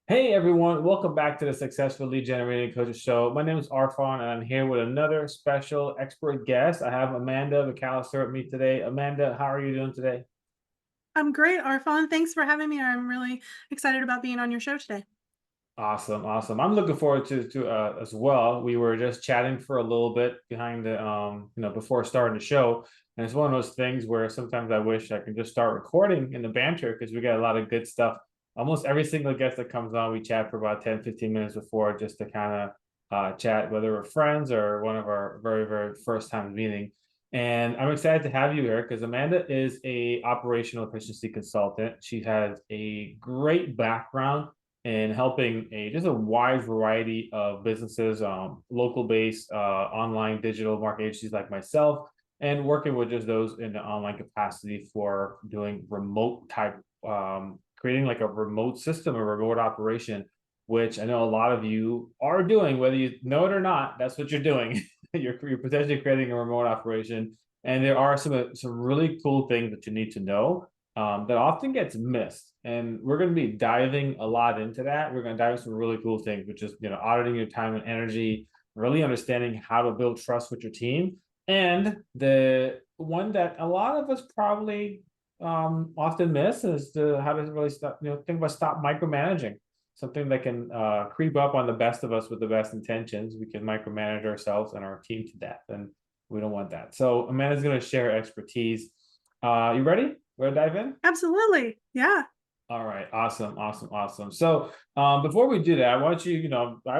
Hey everyone, welcome back to the Successful Lead Generating Coaches Show. My name is Arfon, and I'm here with another special expert guest. I have Amanda McCallister with me today. Amanda, how are you doing today? I'm great, Arfon. Thanks for having me. I'm really excited about being on your show today. Awesome, awesome. I'm looking forward to as well. We were just chatting for a little bit behind the before starting the show, and it's one of those things where sometimes I wish I can just start recording in the banter because we got a lot of good stuff. Almost every single guest that comes on, we chat for about 10, 15 minutes before just to kind of chat, whether we're friends or one of our very, very first time meeting. And I'm excited to have you here because Amanda is a operational efficiency consultant. She has a great background and helping just a wide variety of businesses, local based, online digital market agencies like myself, and working with just those in the online capacity for doing remote type, creating like a remote system, a remote operation, which I know a lot of you are doing, whether you know it or not. That's what you're doing. You're potentially creating a remote operation, and there are some really cool things that you need to know that often gets missed. And we're going to be diving a lot into that. We're going to dive into some really cool things, which is, auditing your time and energy, really understanding how to build trust with your team. And the one that a lot of us probably often miss is how to really stop, think about stop micromanaging. Something that can creep up on the best of us with the best intentions. We can micromanage ourselves and our team to death. And we don't want that. So Amanda's going to share expertise. You ready? Ready to dive in? Absolutely. Yeah. All right, awesome, awesome, awesome. So, before we do that, I want you,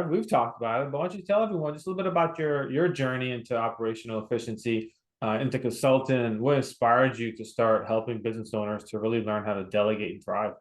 we've talked about it, but I want you to tell everyone just a little bit about your journey into operational efficiency, into consulting, and what inspired you to start helping business owners to really learn how to delegate and thrive.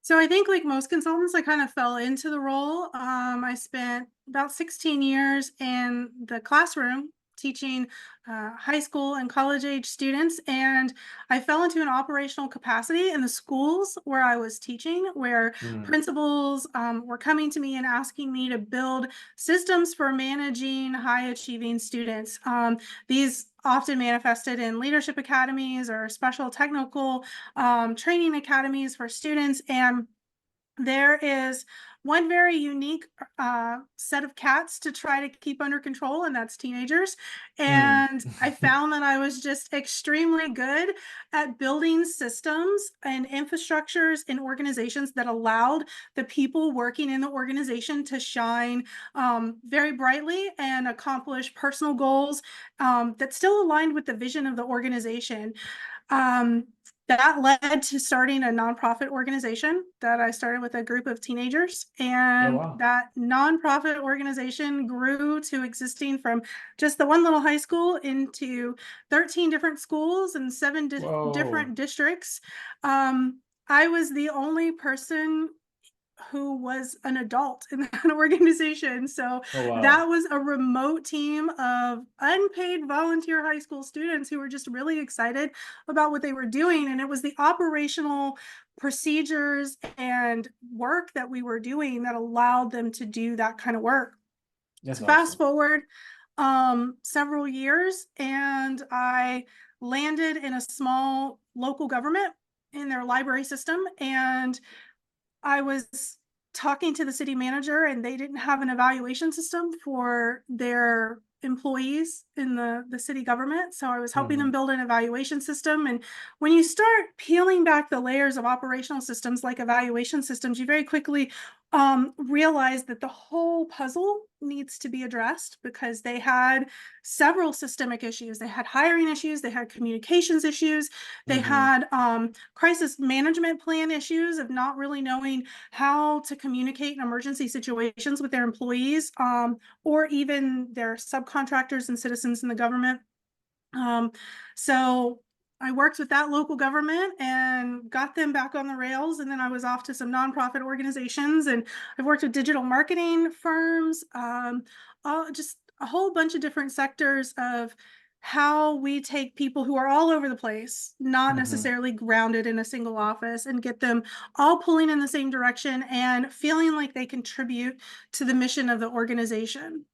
So I think like most consultants, I kind of fell into the role. I spent about 16 years in the classroom teaching high school and college age students. And I fell into an operational capacity in the schools where I was teaching, where Mm, principals were coming to me and asking me to build systems for managing high achieving students. These often manifested in leadership academies or special technical training academies for students. And there is one very unique set of cats to try to keep under control, and that's teenagers. mm. And I found that I was just extremely good at building systems and infrastructures in organizations that allowed the people working in the organization to shine very brightly and accomplish personal goals that still aligned with the vision of the organization. Um, that led to starting a nonprofit organization that I started with a group of teenagers. Oh And wow. that nonprofit organization grew to existing from just the one little high school into 13 different schools and seven Whoa. different districts. I was the only person who was an adult in that organization. So Oh that wow. was a remote team of unpaid volunteer high school students who were just really excited about what they were doing. And it was the operational procedures and work that we were doing that allowed them to do that kind of work. That's So fast awesome. forward several years, and I landed in a small local government in their library system. And I was talking to the city manager, and they didn't have an evaluation system for their employees in the city government. So I was helping them Hmm. build an evaluation system. And when you start peeling back the layers of operational systems like evaluation systems, you very quickly realize that the whole puzzle needs to be addressed because they had several systemic issues. They had hiring issues, they had communications issues, they Hmm. had crisis management plan issues of not really knowing how to communicate in emergency situations with their employees or even their subcontractors and citizens in the government. Um, so I worked with that local government and got them back on the rails. And then I was off to some nonprofit organizations, and I've worked with digital marketing firms, just a whole bunch of different sectors of how we take people who are all over the place, not Hmm. necessarily grounded in a single office, and get them all pulling in the same direction and feeling like they contribute to the mission of the organization.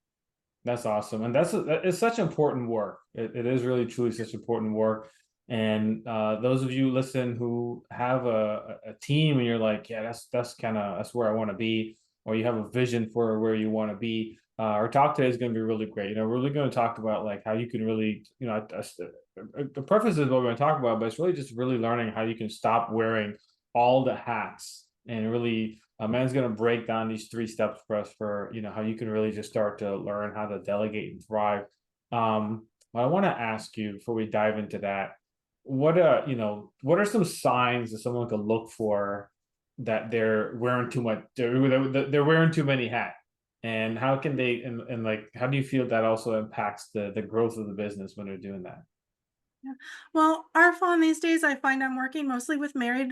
That's awesome, and it's such important work. It is really truly such important work. And those of you listen who have a team and you're like, yeah, that's kind of that's where I want to be, or you have a vision for where you want to be. Our talk today is going to be really great. We're really going to talk about like how you can really, the preface is what we're going to talk about, but it's really just really learning how you can stop wearing all the hats and really. Man's going to break down these 3 steps for us for how you can really just start to learn how to delegate and thrive. What I want to ask you before we dive into that, what are some signs that someone could look for that they're wearing too much, they're wearing too many hats, and how can they, and like how do you feel that also impacts the growth of the business when they're doing that? Yeah. Well, our phone these days, I find I'm working mostly with married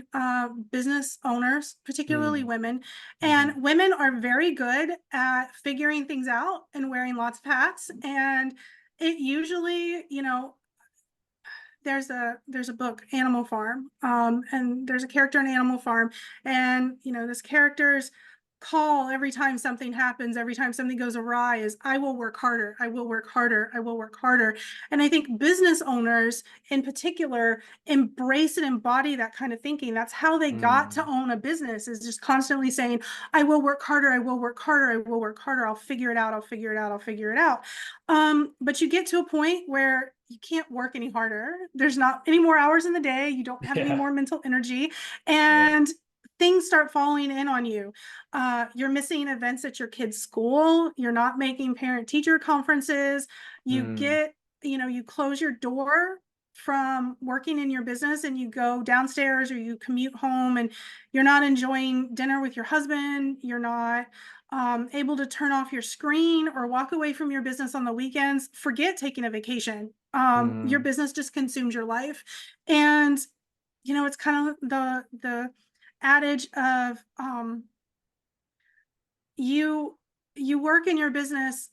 business owners, particularly Mm, women. mm-hmm, And women are very good at figuring things out and wearing lots of hats. And it usually, there's a book, Animal Farm, and there's a character in Animal Farm, and this character's call every time something happens, every time something goes awry, is I will work harder, I will work harder, I will work harder. And I think business owners in particular embrace and embody that kind of thinking. That's how they got to mm, own a business, is just constantly saying, I will work harder, I will work harder, I will work harder, I'll figure it out, I'll figure it out, I'll figure it out. But you get to a point where you can't work any harder. There's not any more hours in the day. You don't have any yeah, more mental energy, yeah, and things start falling in on you. You're missing events at your kid's school. You're not making parent teacher conferences. You mm, get, you close your door from working in your business and you go downstairs or you commute home and you're not enjoying dinner with your husband. You're not able to turn off your screen or walk away from your business on the weekends. Forget taking a vacation. Your mm, business just consumes your life. And it's kind of the adage of you you work in your business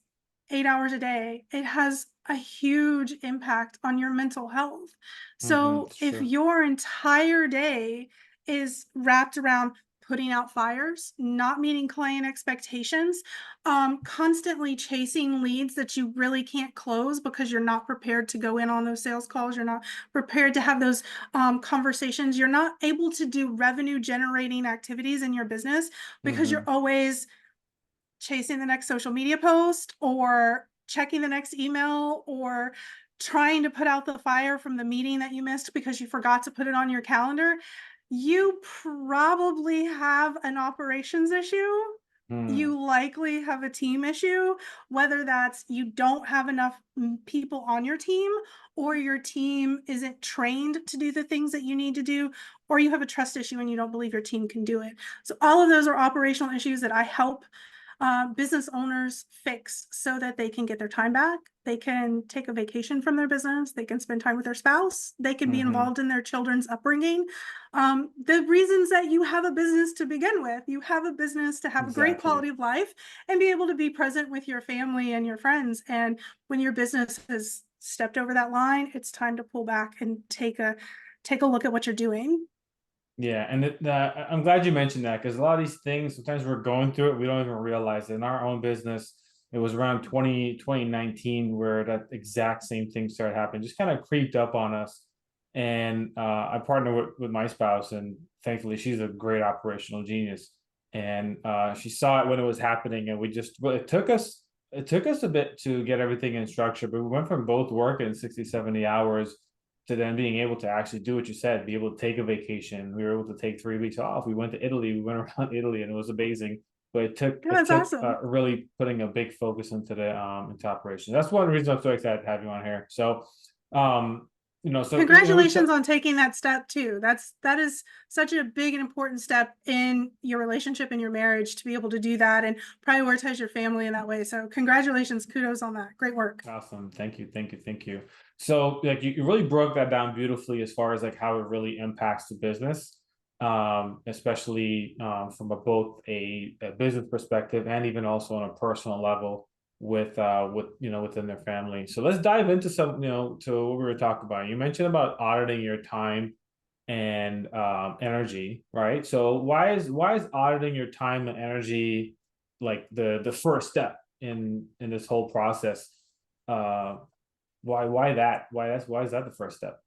8 hours a day. It has a huge impact on your mental health. mm-hmm, So it's if true. your entire day is wrapped around putting out fires, not meeting client expectations, constantly chasing leads that you really can't close because you're not prepared to go in on those sales calls, you're not prepared to have those conversations, you're not able to do revenue generating activities in your business because you're Mm-hmm, always chasing the next social media post or checking the next email or trying to put out the fire from the meeting that you missed because you forgot to put it on your calendar, you probably have an operations issue. mm, You likely have a team issue, whether that's you don't have enough people on your team, or your team isn't trained to do the things that you need to do, or you have a trust issue and you don't believe your team can do it. So, all of those are operational issues that I help business owners fix so that they can get their time back. They can take a vacation from their business. They can spend time with their spouse. They can be mm-hmm, involved in their children's upbringing. The reasons that you have a business to begin with, you have a business to have a great exactly. quality of life and be able to be present with your family and your friends. And when your business has stepped over that line, it's time to pull back and take a look at what you're doing. Yeah, and I'm glad you mentioned that because a lot of these things, sometimes we're going through it, we don't even realize it. In our own business, it was around 2019 where that exact same thing started happening, just kind of creeped up on us. And I partner with my spouse, and thankfully, she's a great operational genius. And she saw it when it was happening, and well, it took us a bit to get everything in structure, but we went from both working 60, 70 hours to then being able to actually do what you said, be able to take a vacation. We were able to take 3 weeks off. We went to Italy. We went around Italy, and it was amazing. But it took Yeah, it that's took awesome. really putting a big focus into operations. That's one reason I'm so excited to have you on here. So, um, Congratulations on taking that step too. That is such a big and important step in your relationship and your marriage to be able to do that and prioritize your family in that way. So congratulations, kudos on that. Great work. awesome. Thank you. Thank you. Thank you. So like you really broke that down beautifully as far as like how it really impacts the business, especially from both a business perspective and even also on a personal level with within their family. So let's dive into some, to what we were talking about. You mentioned about auditing your time and energy, right? So why is auditing your time and energy like the first step in this whole process? uh why is that the first step?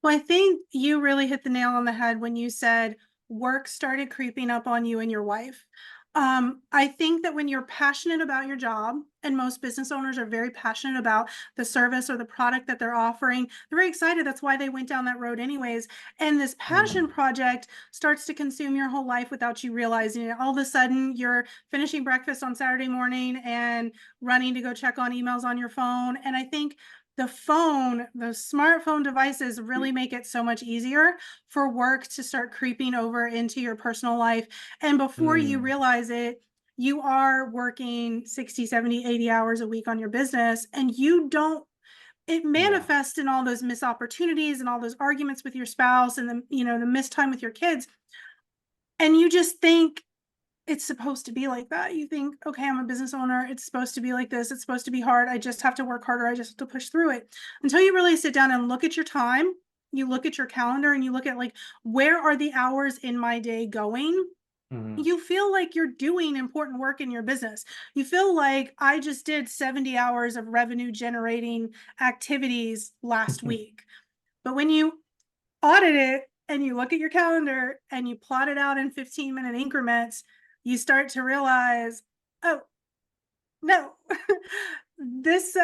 Well, I think you really hit the nail on the head when you said work started creeping up on you and your wife. I think that when you're passionate about your job, and most business owners are very passionate about the service or the product that they're offering, they're very excited. That's why they went down that road, anyways. And this passion Mm, project starts to consume your whole life without you realizing it. All of a sudden, you're finishing breakfast on Saturday morning and running to go check on emails on your phone. And I think the smartphone devices really make it so much easier for work to start creeping over into your personal life. And before you mm, realize it, you are working 60, 70, 80 hours a week on your business, and you don't, it yeah. manifests in all those missed opportunities and all those arguments with your spouse and the missed time with your kids. And you just think, it's supposed to be like that. You think, okay, I'm a business owner. It's supposed to be like this. It's supposed to be hard. I just have to work harder. I just have to push through it until you really sit down and look at your time. You look at your calendar and you look at, like, where are the hours in my day going? Mm. You feel like you're doing important work in your business. You feel like I just did 70 hours of revenue generating activities last week. But when you audit it and you look at your calendar and you plot it out in 15-minute increments, you start to realize, oh, no, this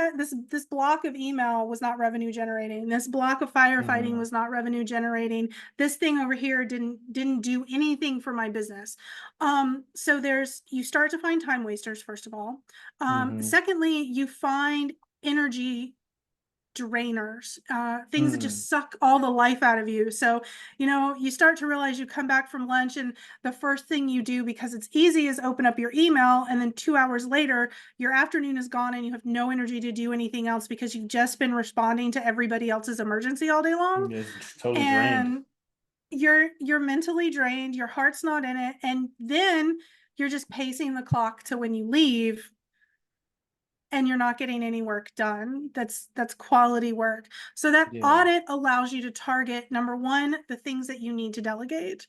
block of email was not revenue generating. This block of firefighting Mm, was not revenue generating. This thing over here didn't do anything for my business. So you start to find time wasters, first of all. mm, Secondly, you find energy drainers, things that mm, just suck all the life out of you. So, you start to realize you come back from lunch and the first thing you do, because it's easy, is open up your email. And then 2 hours later, your afternoon is gone and you have no energy to do anything else because you've just been responding to everybody else's emergency all day long. it's totally drained. And you're mentally drained, your heart's not in it. And then you're just pacing the clock to when you leave, and you're not getting any work done that's quality work. So that Yeah. audit allows you to target, number one, the things that you need to delegate,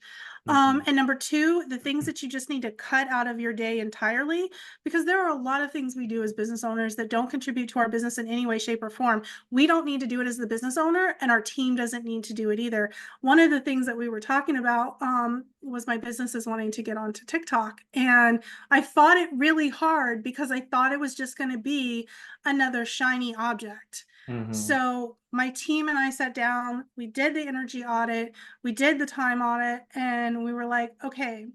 Mm-hmm. and number two, the things that you just need to cut out of your day entirely, because there are a lot of things we do as business owners that don't contribute to our business in any way, shape, or form. We don't need to do it as the business owner, and our team doesn't need to do it either. One of the things that we were talking about was my business is wanting to get onto TikTok, and I fought it really hard because I thought it was just going to be another shiny object. Mm-hmm. So my team and I sat down, we did the energy audit, we did the time audit, and we were like, okay,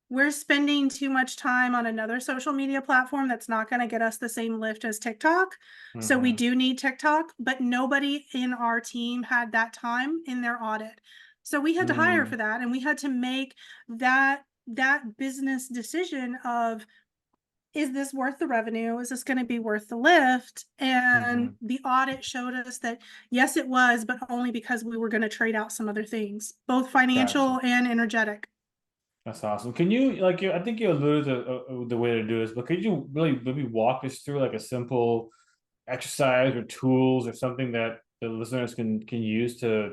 we're spending too much time on another social media platform that's not going to get us the same lift as TikTok. So we Mm-hmm. do need TikTok, but nobody in our team had that time in their audit. So we had to hire Mm, for that, and we had to make that business decision of, is this worth the revenue? Is this going to be worth the lift? And mm-hmm. the audit showed us that yes, it was, but only because we were going to trade out some other things, both Gotcha. financial and energetic. That's awesome. Can you I think you alluded to the way to do this, but could you really maybe walk us through like a simple exercise or tools or something that the listeners can use to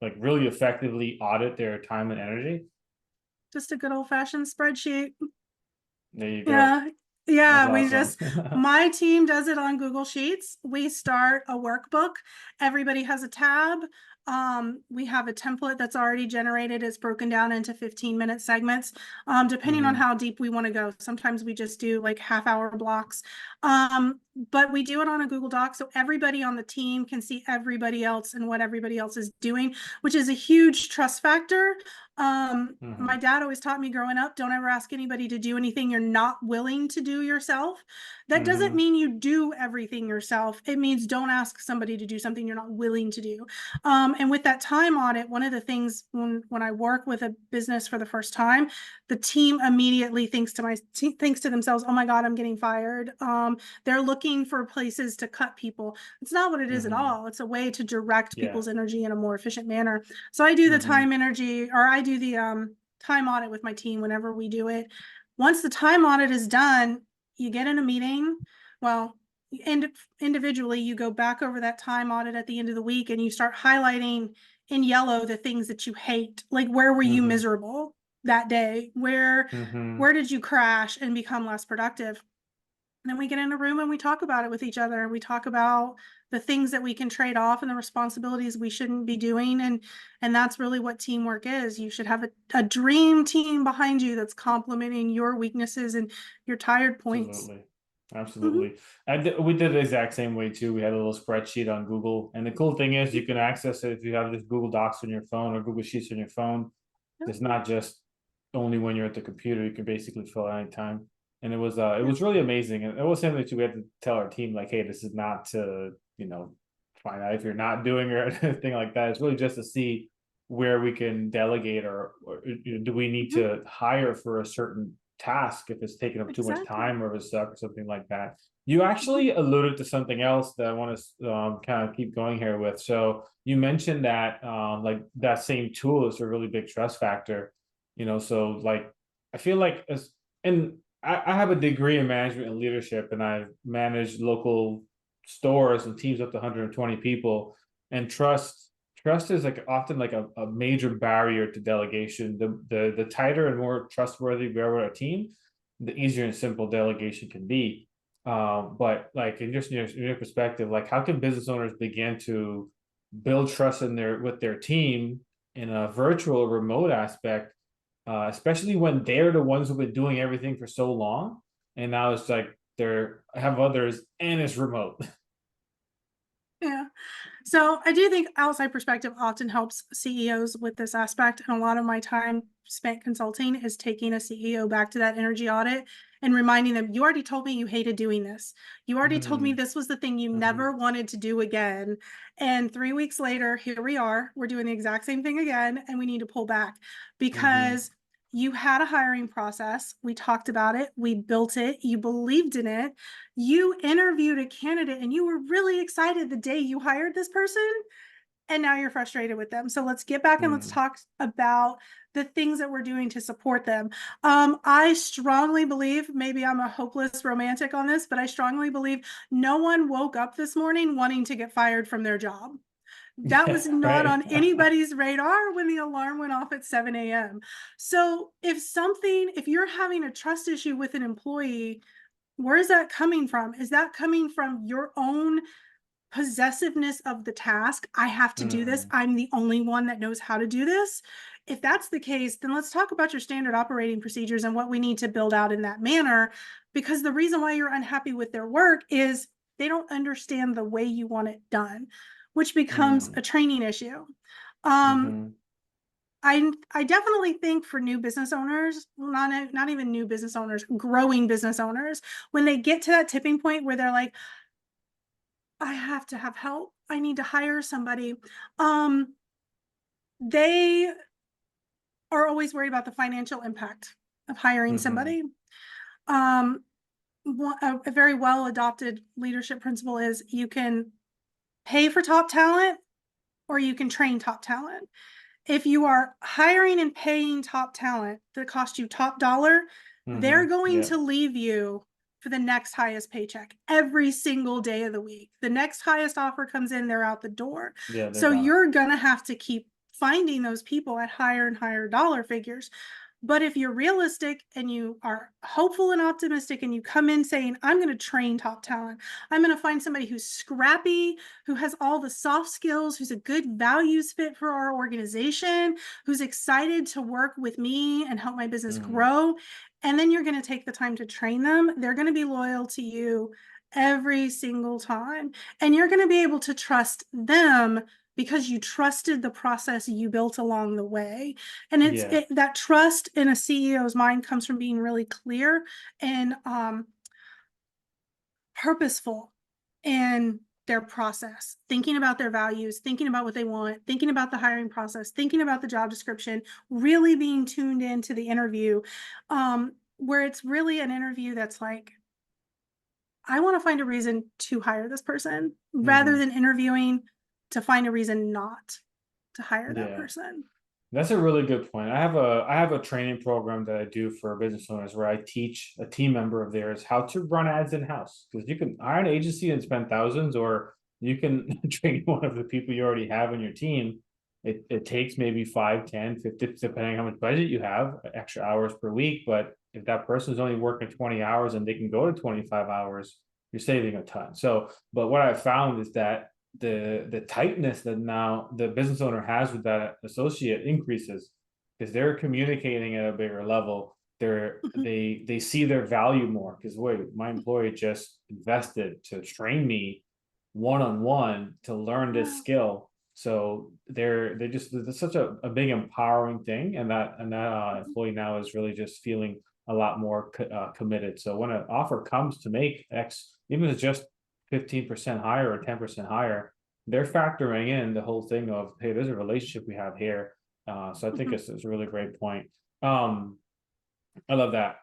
like really effectively audit their time and energy? Just a good old fashioned spreadsheet. There you go. Yeah. That's Yeah, awesome. my team does it on Google Sheets. We start a workbook. Everybody has a tab. We have a template that's already generated. It's broken down into 15-minute segments, depending on Mm-hmm. how deep we want to go. Sometimes we just do like half-hour blocks. But we do it on a Google Doc, so everybody on the team can see everybody else and what everybody else is doing, which is a huge trust factor. Mm-hmm. My dad always taught me growing up, don't ever ask anybody to do anything you're not willing to do yourself. That doesn't Mm-hmm. mean you do everything yourself. It means don't ask somebody to do something you're not willing to do. And with that time audit, one of the things when I work with a business for the first time, the team immediately thinks to themselves, oh my God, I'm getting fired. They're looking for places to cut people. It's not what it is at Mm-hmm. all. It's a way to direct Yeah. people's energy in a more efficient manner. So I do the Mm-hmm. time energy, or I do the time audit with my team whenever we do it. Once the time audit is done, you get in a meeting. Well, individually, you go back over that time audit at the end of the week and you start highlighting in yellow the things that you hate. Like, where were you Mm-hmm. miserable that day? Where Mm-hmm. where did you crash and become less productive? And then we get in a room and we talk about it with each other, and we talk about the things that we can trade off and the responsibilities we shouldn't be doing. And that's really what teamwork is. You should have a dream team behind you that's complementing your weaknesses and your tired points. Absolutely. Mhm. Absolutely. We did the exact same way too. We had a little spreadsheet on Google. And the cool thing is you can access it if you have this Google Docs on your phone or Google Sheets on your phone. Yep. It's not just only when you're at the computer, you can basically fill out anytime. And it Yep. was really amazing. And it was something that we had to tell our team, like, hey, this is not to, find out if you're not doing or anything like that. It's really just to see where we can delegate or do we need Mhm. to hire for a certain task if it's taking up too much Exactly. time or if it's stuck or something like that. You Mhm. actually alluded to something else that I want to kind of keep going here with. So you mentioned that like that same tool is a really big trust factor, so like I feel like as and I have a degree in management and leadership, and I've managed local stores and teams up to 120 people, and trust is like often like a major barrier to delegation. The tighter and more trustworthy we are with a team, the easier and simple delegation can be. But like in your perspective, like how can business owners begin to build trust in their with their team in a virtual or remote aspect, especially when they're the ones who've been doing everything for so long, and now it's like they're have others and it's remote. Yeah. So I do think outside perspective often helps CEOs with this aspect. And a lot of my time spent consulting is taking a CEO back to that energy audit and reminding them, you already told me you hated doing this. You already told me Mm-hmm. this was the thing you Mm-hmm. never wanted to do again. And 3 weeks later, here we are. We're doing the exact same thing again. And we need to pull back Mm-hmm. because you had a hiring process. We talked about it. We built it. You believed in it. You interviewed a candidate and you were really excited the day you hired this person, and now you're frustrated with them. So let's get back and let's Mm-hmm. talk about the things that we're doing to support them. I strongly believe, maybe I'm a hopeless romantic on this, but I strongly believe no one woke up this morning wanting to get fired from their job. That was Yeah, not right. on anybody's radar when the alarm went off at 7 a.m. So if you're having a trust issue with an employee, where is that coming from? Is that coming from your own possessiveness of the task? I have to do this. Mm-hmm. I'm the only one that knows how to do this. If that's the case, then let's talk about your standard operating procedures and what we need to build out in that manner. Because the reason why you're unhappy with their work is they don't understand the way you want it done, which becomes Mm-hmm. a training issue. Um, Mm-hmm. I definitely think for new business owners, not even new business owners, growing business owners, when they get to that tipping point where they're like, I have to have help. I need to hire somebody. They are always worried about the financial impact of hiring Mm-hmm. somebody. Um, a very well adopted leadership principle is you can pay for top talent or you can train top talent. If you are hiring and paying top talent that cost you top dollar, they're Mm-hmm. going Yeah. to leave you for the next highest paycheck every single day of the week. The next highest offer comes in, they're out the door. Yeah, they're So gone. you're going to have to keep finding those people at higher and higher dollar figures. But if you're realistic and you are hopeful and optimistic and you come in saying, I'm going to train top talent, I'm going to find somebody who's scrappy, who has all the soft skills, who's a good values fit for our organization, who's excited to work with me and help my business Mm-hmm. grow. And then you're going to take the time to train them. They're going to be loyal to you every single time. And you're going to be able to trust them because you trusted the process you built along the way. And Yeah. that trust in a CEO's mind comes from being really clear and purposeful in their process, thinking about their values, thinking about what they want, thinking about the hiring process, thinking about the job description, really being tuned into the interview, where it's really an interview that's like, I want to find a reason to hire this person rather Mm-hmm. than interviewing to find a reason not to hire that Yeah. person. That's a really good point. I have a training program that I do for business owners where I teach a team member of theirs how to run ads in house, because you can hire an agency and spend thousands, or you can train one of the people you already have on your team it takes maybe 5, 10, 50, depending how much budget you have, extra hours per week. But if that person's only working 20 hours and they can go to 25 hours, you're saving a ton. So, but what I found is that the tightness that now the business owner has with that associate increases because they're communicating at a bigger level. Mhm. They see their value more because wait, my employee just invested to train me one on one to learn this Yeah. skill. So they just it's such a big empowering thing, and that Mhm. employee now is really just feeling a lot more committed. So when an offer comes to make X, even if it's just 15% higher or 10% higher, they're factoring in the whole thing of, hey, there's a relationship we have here. So I think Mhm. it's a really great point. Um, I love that.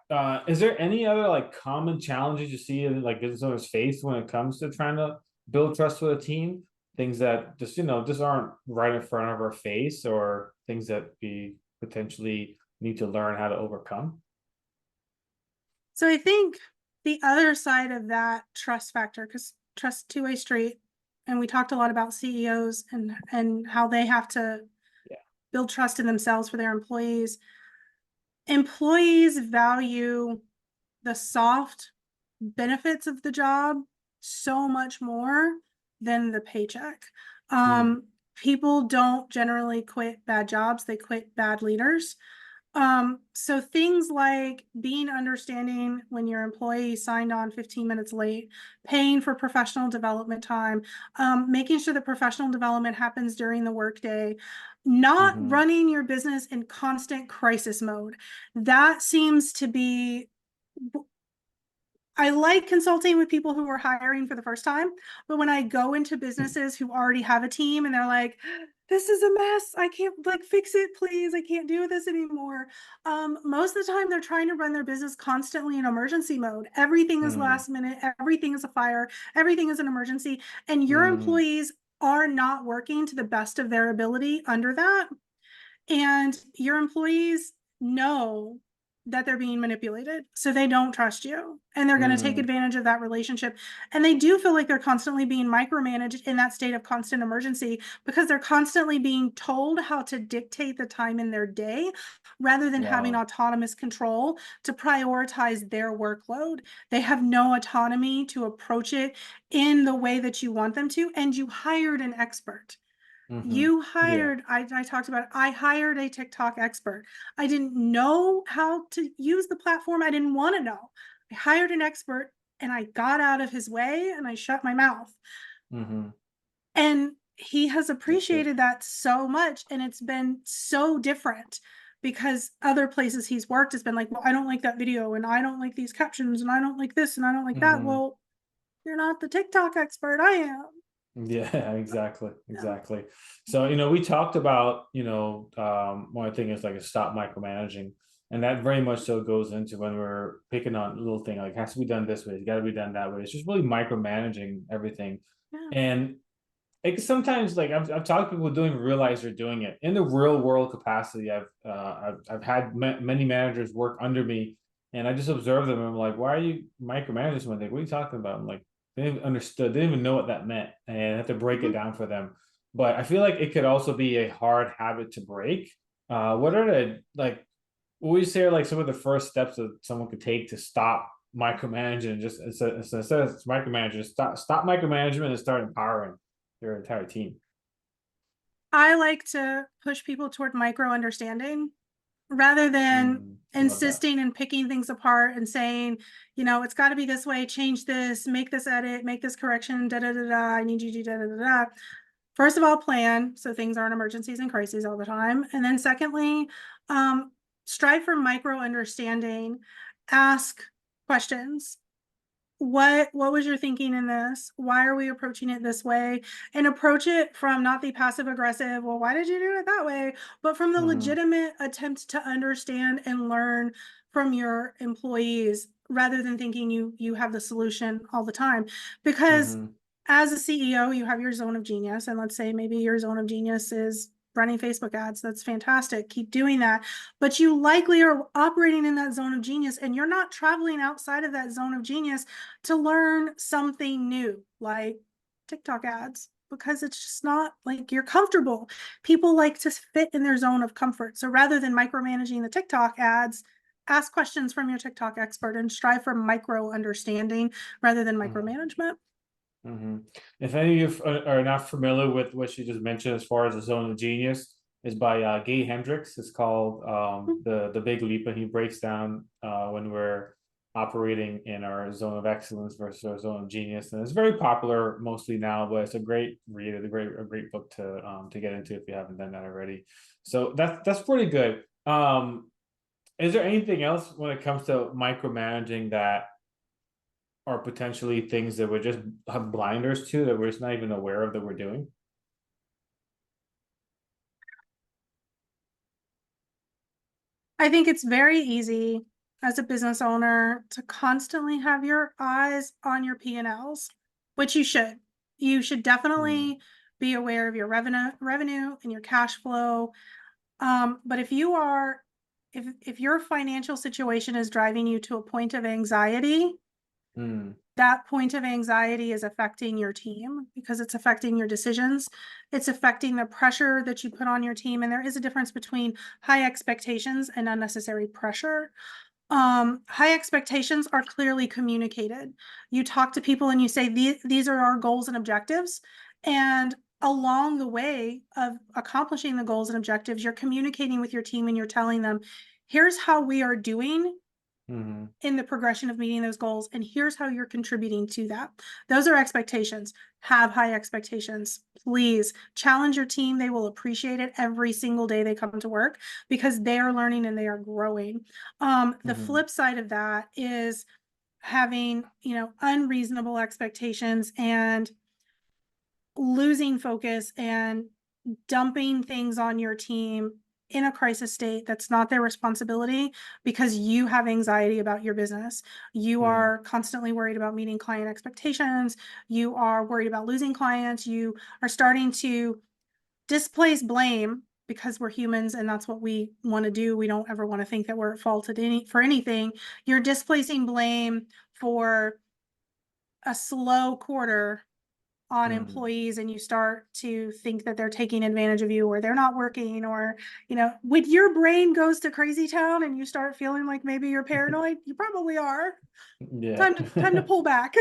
Is there any other like common challenges you see in like business owners face when it comes to trying to build trust with a team? Things that just just aren't right in front of our face, or things that we potentially need to learn how to overcome. So I think the other side of that trust factor, because trust two-way street, and we talked a lot about CEOs and how they have to Yeah. build trust in themselves for their employees. Employees value the soft benefits of the job so much more than the paycheck. Mm, People don't generally quit bad jobs, they quit bad leaders. So things like being understanding when your employee signed on 15 minutes late, paying for professional development time, making sure that professional development happens during the workday, not mm-hmm, running your business in constant crisis mode. That seems to be, I like consulting with people who are hiring for the first time, but when I go into businesses who already have a team and they're like, this is a mess. I can't like fix it, please. I can't do this anymore. Most of the time they're trying to run their business constantly in emergency mode. Everything is mm, last minute, everything is a fire, everything is an emergency, and your mm, employees are not working to the best of their ability under that. And your employees know that they're being manipulated, so they don't trust you and they're going to take mm, advantage of that relationship. And they do feel like they're constantly being micromanaged in that state of constant emergency because they're constantly being told how to dictate the time in their day rather than having wow. autonomous control to prioritize their workload. They have no autonomy to approach it in the way that you want them to. And you hired an expert. Mm-hmm. You Yeah. hired, I talked about it, I hired a TikTok expert. I didn't know how to use the platform. I didn't want to know. I hired an expert and I got out of his way and I shut my mouth. Mm-hmm. And he has That's good. appreciated that so much. And it's been so different because other places he's worked has been like, well, I don't like that video and I don't like these captions and I don't like this and I don't like that. Mm-hmm. Well, you're not the TikTok expert. I am. Yeah, exactly, Yeah. exactly. So, we talked about, one thing is like a stop micromanaging, and that very much so goes into when we're picking on a little thing like has to be done this way, it's got to be done that way. It's just really micromanaging everything, Yeah. and it sometimes like I've talked to people who don't even realize they're doing it in the real world capacity. I've had many managers work under me, and I just observe them. And I'm like, why are you micromanaging someone? Like, what are you talking about? I'm like, they didn't understood, they didn't even know what that meant, and I have to break it Mhm. down for them. But I feel like it could also be a hard habit to break. What are the like? What would you say are like some of the first steps that someone could take to stop micromanaging? Just instead of micromanaging, stop micromanagement and start empowering their entire team. I like to push people toward micro understanding rather than Love that. insisting and picking things apart and saying, it's got to be this way, change this, make this edit, make this correction, da da da da. I need you to do da da da da. First of all, plan so things aren't emergencies and crises all the time. And then secondly, um, strive for micro understanding, ask questions. What was your thinking in this? Why are we approaching it this way? And approach it from not the passive aggressive, well, why did you do it that way? But from the Mm-hmm. legitimate attempt to understand and learn from your employees rather than thinking you have the solution all the time. Because Mm-hmm. as a CEO, you have your zone of genius. And let's say maybe your zone of genius is running Facebook ads. That's fantastic. Keep doing that. But you likely are operating in that zone of genius and you're not traveling outside of that zone of genius to learn something new, like TikTok ads. because it's just not like you're comfortable. People like to fit in their zone of comfort. So rather than micromanaging the TikTok ads, ask questions from your TikTok expert and strive for micro understanding rather than micromanagement. If any of you are not familiar with what you just mentioned as far as the zone of genius, is by Gay Hendricks. It's called the Big Leap, and he breaks down when we're operating in our zone of excellence versus our zone of genius, and it's very popular mostly now. But it's a great read, a great book to get into if you haven't done that already. So that's pretty good. Is there anything else when it comes to micromanaging that are potentially things that we just have blinders to that we're just not even aware of that we're doing? I think it's very easy as a business owner to constantly have your eyes on your P&Ls, which you should. You should definitely be aware of your revenue and your cash flow. But if your financial situation is driving you to a point of anxiety, that point of anxiety is affecting your team because it's affecting your decisions. It's affecting the pressure that you put on your team. And there is a difference between high expectations and unnecessary pressure. High expectations are clearly communicated. You talk to people and you say, these are our goals and objectives. And along the way of accomplishing the goals and objectives, you're communicating with your team and you're telling them, here's how we are doing in the progression of meeting those goals, and here's how you're contributing to that. Those are expectations. Have high expectations. Please challenge your team. They will appreciate it every single day they come to work because they are learning and they are growing. The flip side of that is having, unreasonable expectations and losing focus and dumping things on your team in a crisis state that's not their responsibility because you have anxiety about your business. You are constantly worried about meeting client expectations. You are worried about losing clients. You are starting to displace blame because we're humans and that's what we want to do. We don't ever want to think that we're at fault for anything. You're displacing blame for a slow quarter on employees, and you start to think that they're taking advantage of you or they're not working, or when your brain goes to crazy town and you start feeling like maybe you're paranoid, you probably are. Yeah. Time to pull back.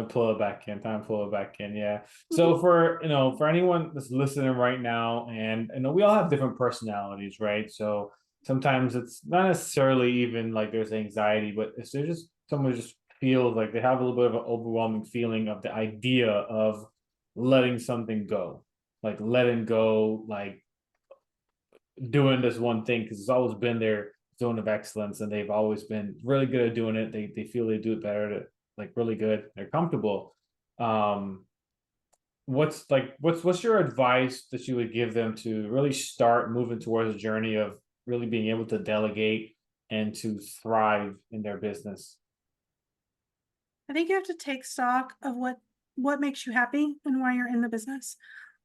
Pull it back in. Time to pull it back in. Yeah. So for anyone that's listening right now, and we all have different personalities, right? So sometimes it's not necessarily even like there's anxiety, but it's there's just someone just feels like they have a little bit of an overwhelming feeling of the idea of letting something go, like letting go, like doing this one thing because it's always been their zone of excellence and they've always been really good at doing it. They feel they do it better, like really good. They're comfortable. What's your advice that you would give them to really start moving towards a journey of really being able to delegate and to thrive in their business? I think you have to take stock of what makes you happy and why you're in the business.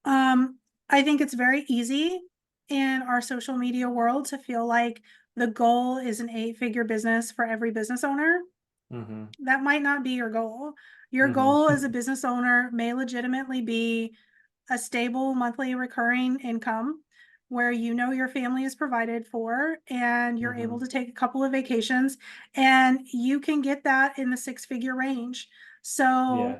I think it's very easy in our social media world to feel like the goal is an 8-figure business for every business owner. That might not be your goal. Your goal as a business owner may legitimately be a stable monthly recurring income where your family is provided for and you're able to take a couple of vacations, and you can get that in the 6-figure range. So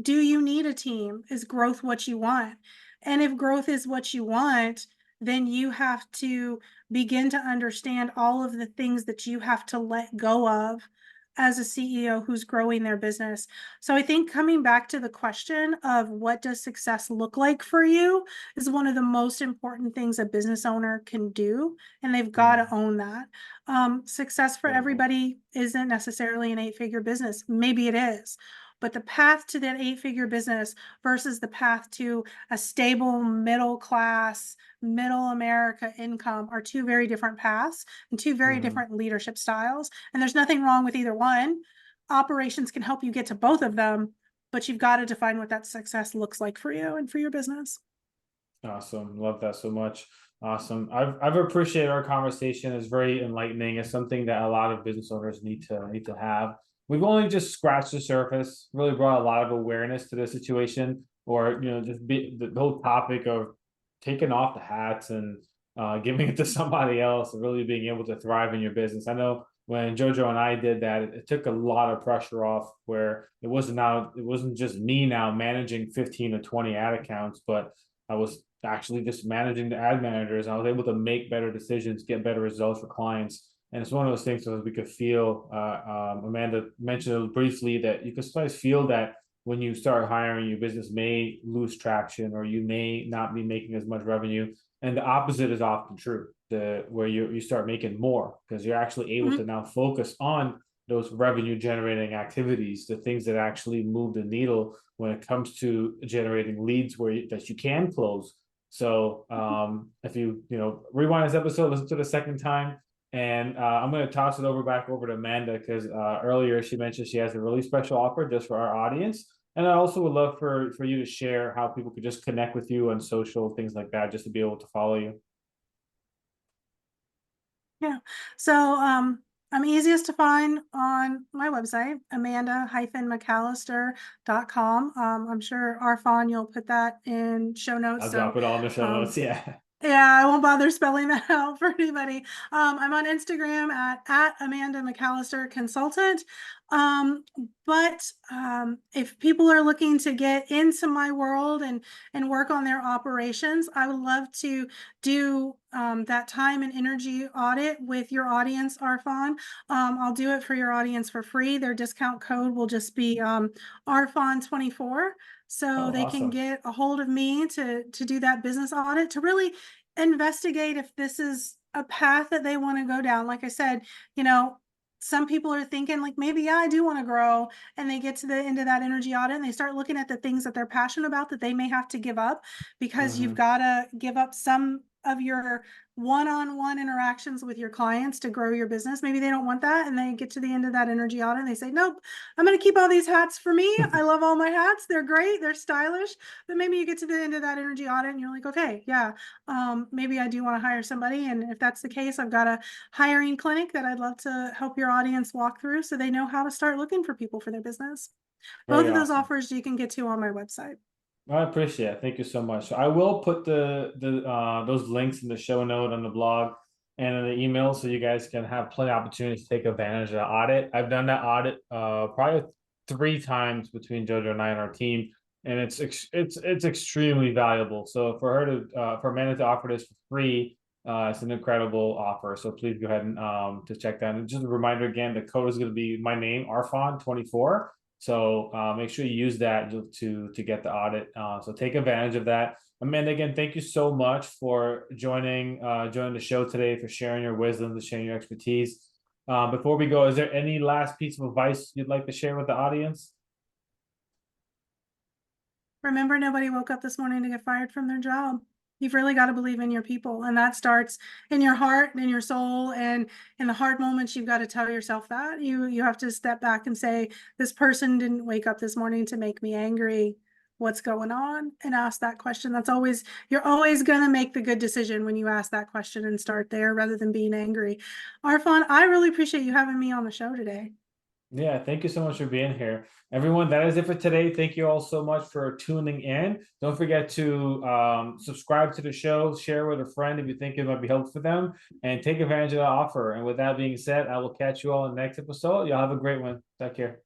do you need a team? Is growth what you want? And if growth is what you want, then you have to begin to understand all of the things that you have to let go of as a CEO who's growing their business. So I think coming back to the question of what does success look like for you is one of the most important things a business owner can do, and they've got to own that. Success for everybody isn't necessarily an 8-figure business. Maybe it is. But the path to that 8-figure business versus the path to a stable middle class, middle America income are two very different paths and two very different leadership styles. And there's nothing wrong with either one. Operations can help you get to both of them, but you've got to define what that success looks like for you and for your business. Awesome. Love that so much. Awesome. I've appreciated our conversation. It's very enlightening. It's something that a lot of business owners need to have. We've only just scratched the surface, really brought a lot of awareness to the situation. or just be the whole topic of taking off the hats and giving it to somebody else and really being able to thrive in your business. I know when Jojo and I did that, it took a lot of pressure off, where it wasn't just me now managing 15 to 20 ad accounts, but I was actually just managing the ad managers. I was able to make better decisions, get better results for clients. And it's one of those things that we could feel. Amanda mentioned briefly that you can sometimes feel that when you start hiring, your business may lose traction, or you may not be making as much revenue. And the opposite is often true, where you start making more because you're actually able to Mhm. now focus on those revenue generating activities, the things that actually move the needle when it comes to generating leads that you can close. So if you rewind this episode, listen to the second time, and I'm going to toss it back over to Amanda, because earlier she mentioned she has a really special offer just for our audience. And I also would love for you to share how people could just connect with you on social, things like that, just to be able to follow you. Yeah. So I'm easiest to find on my website, amanda-mccallister.com. I'm sure Arfon, you'll put that in show notes. I'll So drop it all in the show um, notes. Yeah. yeah, I won't bother spelling that out for anybody. I'm on Instagram at Amanda McCallister Consultant. Um, but if people are looking to get into my world and work on their operations, I would love to do that time and energy audit with your audience, Arfon. I'll do it for your audience for free. Their discount code will just be Arfon24. So Oh, they can awesome. get a hold of me to do that business audit, to really investigate if this is a path that they want to go down. Like I said, some people are thinking like, maybe, yeah, I do want to grow, and they get to the end of that energy audit and they start looking at the things that they're passionate about that they may have to give up, because you've Mm-hmm. got to give up some of your one-on-one interactions with your clients to grow your business. Maybe they don't want that, and they get to the end of that energy audit and they say, nope, I'm going to keep all these hats for me. I love all my hats. They're great. They're stylish. But maybe you get to the end of that energy audit and you're like, okay, yeah, maybe I do want to hire somebody. And if that's the case, I've got a hiring clinic that I'd love to help your audience walk through so they know how to start looking for people for their business. Both Very of those awesome. offers you can get to on my website. I appreciate it. Thank you so much. So I will put the those links in the show note on the blog and in the email, so you guys can have plenty of opportunities to take advantage of the audit. I've done that audit probably 3 times between Jojo and I and our team, and it's extremely valuable. So for Amanda to offer this for free, it's an incredible offer. So please go ahead and to check that. And just a reminder again, the code is going to be my name, Arfon24. So make sure you use that to get the audit. So take advantage of that. Amanda, again, thank you so much for joining the show today, for sharing your wisdom, for sharing your expertise. Before we go, is there any last piece of advice you'd like to share with the audience? Remember, nobody woke up this morning to get fired from their job. You've really got to believe in your people. And that starts in your heart and in your soul. And in the hard moments, you've got to tell yourself that. You have to step back and say, this person didn't wake up this morning to make me angry. What's going on? And ask that question. You're always going to make the good decision when you ask that question and start there rather than being angry. Arfon, I really appreciate you having me on the show today. Yeah, thank you so much for being here. Everyone, that is it for today. Thank you all so much for tuning in. Don't forget to subscribe to the show, share with a friend if you think it might be helpful for them, and take advantage of the offer. And with that being said, I will catch you all in the next episode. Y'all have a great one. Take care.